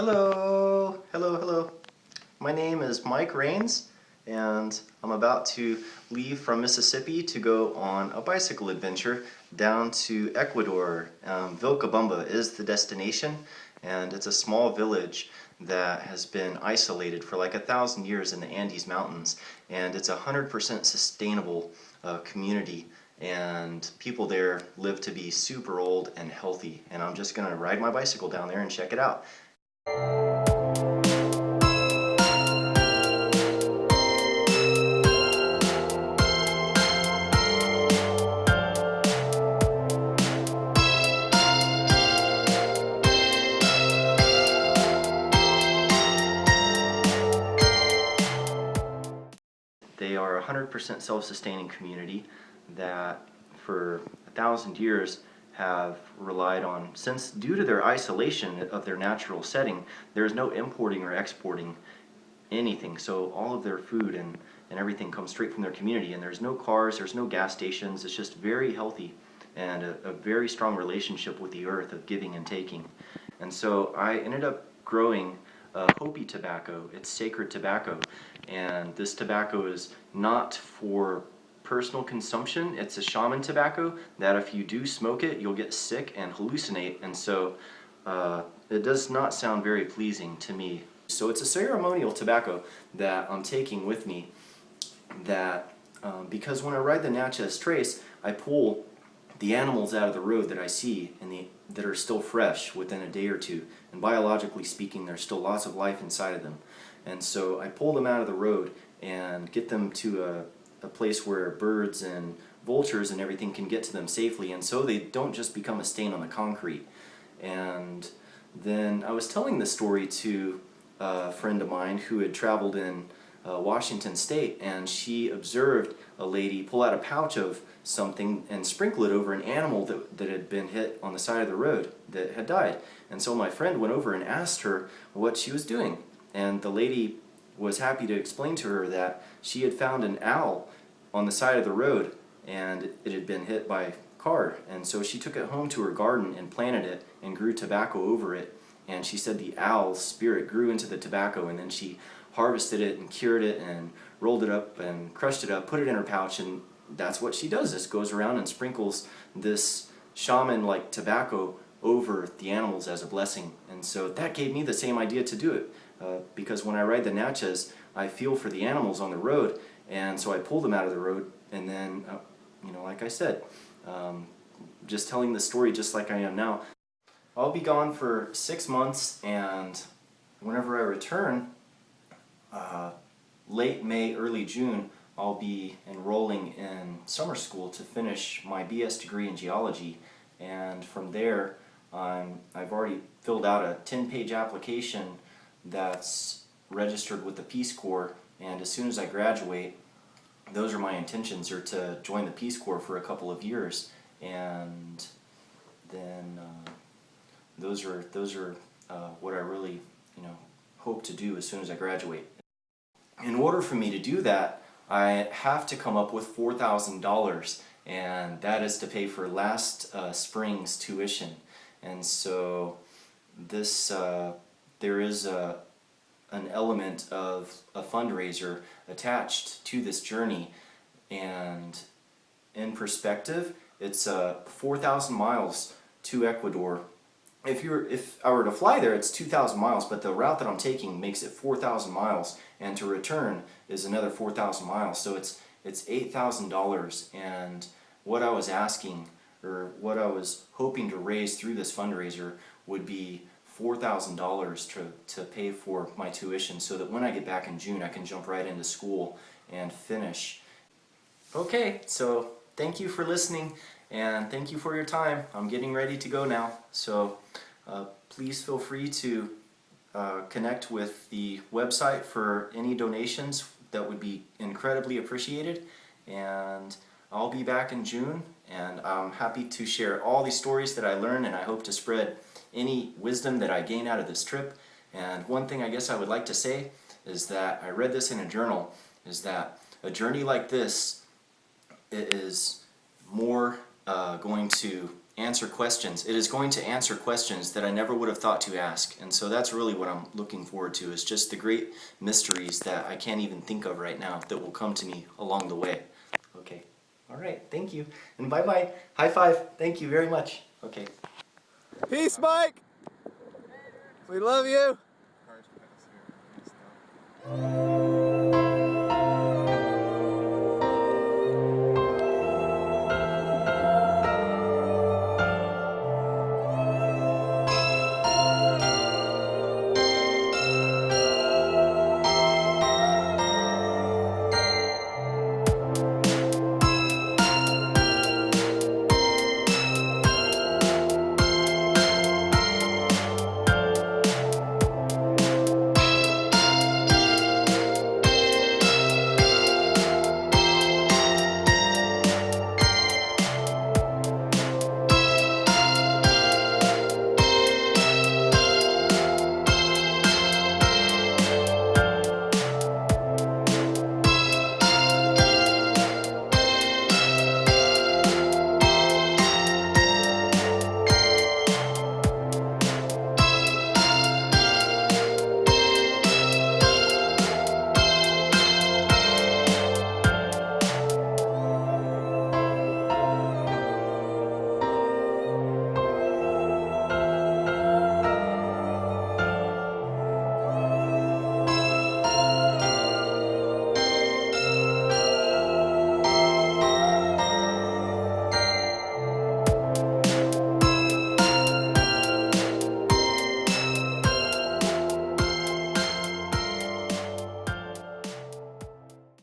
Hello. My name is Mike Rains, and I'm about to leave from Mississippi to go on a bicycle adventure down to Ecuador. Vilcabamba is the destination, and it's a small village that has been isolated for like 1,000 years in the Andes Mountains, and it's a 100% sustainable community. And people there live to be super old and healthy, and I'm just gonna ride my bicycle down there and check it out. They are a 100% self-sustaining community that for 1,000 years have relied on, since due to their isolation of their natural setting, there is no importing or exporting anything. So all of their food and everything comes straight from their community, and there's no cars, there's no gas stations. It's just very healthy and a very strong relationship with the earth of giving and taking. And so I ended up growing Hopi tobacco. It's sacred tobacco, and this tobacco is not for personal consumption. It's a shaman tobacco that if you do smoke it, you'll get sick and hallucinate, and so it does not sound very pleasing to me. So it's a ceremonial tobacco that I'm taking with me, that because when I ride the Natchez Trace, I pull the animals out of the road that I see and that are still fresh within a day or two, and biologically speaking there's still lots of life inside of them. And so I pull them out of the road and get them to a place where birds and vultures and everything can get to them safely, and so they don't just become a stain on the concrete. And then I was telling this story to a friend of mine who had traveled in Washington State, and she observed a lady pull out a pouch of something and sprinkle it over an animal that had been hit on the side of the road that had died. And so my friend went over and asked her what she was doing, and the lady was happy to explain to her that she had found an owl on the side of the road and it had been hit by a car, and so she took it home to her garden and planted it and grew tobacco over it. And she said the owl's spirit grew into the tobacco, and then she harvested it and cured it and rolled it up and crushed it up, put it in her pouch, and that's what she does. Just goes around and sprinkles this shaman-like tobacco over the animals as a blessing. And so that gave me the same idea to do it, because when I ride the Natchez, I feel for the animals on the road, and so I pull them out of the road, and then, like I said, just telling the story just like I am now. I'll be gone for 6 months, and whenever I return, late May, early June, I'll be enrolling in summer school to finish my BS degree in geology. And from there, I've already filled out a 10-page application that's registered with the Peace Corps, and as soon as I graduate, those are my intentions, are to join the Peace Corps for a couple of years, and then those are what I really hope to do as soon as I graduate. In order for me to do that, I have to come up with $4,000, and that is to pay for last spring's tuition. And so this there is an element of a fundraiser attached to this journey, and in perspective, it's 4,000 miles to Ecuador. If I were to fly there, it's 2,000 miles, but the route that I'm taking makes it 4,000 miles, and to return is another 4,000 miles. So it's $8,000, and what I was asking, or what I was hoping to raise through this fundraiser, would be $4,000 to pay for my tuition, so that when I get back in June, I can jump right into school and finish. Okay, so thank you for listening, and thank you for your time. I'm getting ready to go now, so please feel free to connect with the website for any donations. That would be incredibly appreciated, and I'll be back in June, and I'm happy to share all these stories that I learn, and I hope to spread any wisdom that I gain out of this trip. And one thing I guess I would like to say is that I read this in a journal, is that a journey like this is more going to answer questions. It is going to answer questions that I never would have thought to ask. And so that's really what I'm looking forward to, is just the great mysteries that I can't even think of right now that will come to me along the way. Okay. All right. Thank you. And bye-bye. High five. Thank you very much. Okay. Peace, Mike. We love you.